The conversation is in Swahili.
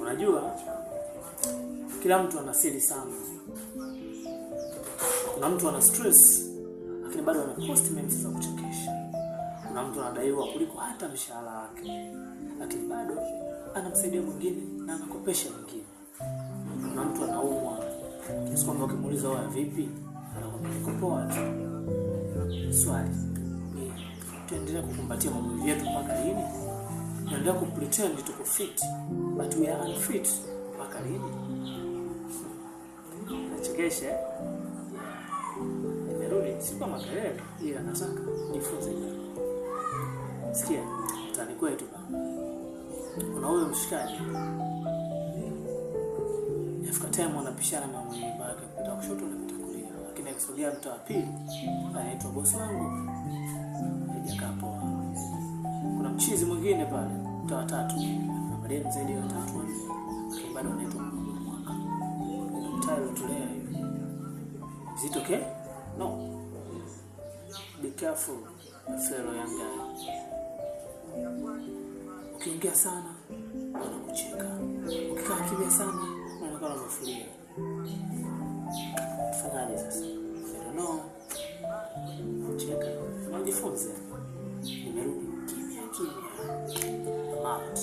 Unajua kila mtu ana siri sana. Kuna mtu ana stress lakini bado ana post memes za kuchekesha. Kuna mtu anadaiwa kuliko hata mshahara wake lakini bado anamsaidia mwingine na anakopesha mwingine. Kuna mtu anaumwa kiasi kwamba ukimuuliza wewe vipi, anakwambia niko poa tu. Swali, tuendelee kukumbatia maumivu yetu mpaka lini? Tuendelee kupretend tuko fit but we are unfit mpaka lini? Nachekesha. Nimerudi si kama kelele, ila nataka nifunze hivi. Sikia, tani kwetu bana. Kuna huyo mshikaji. Afika time wanapishana na mwenye bake kupita kushoto na kupita kulia. Lakini akisogea mtu wa pili, anaitwa boss wangu. Hajakaa poa. Kuna mchizi mwingine pale, mtu wa tatu. Na madeni zaidi ya 3 lakini bado anaitwa mwaka. Ndio mtayo tulea hivi. Is it okay? No. Be careful, fellow young guy. Ukiingia sana, wanakucheka. Ukikaa kimya sana, wanakuwa wamefuria. Tafadhali sasa. I don't know. Cheka. Mjifunze. Nimerudi kimya. Alert.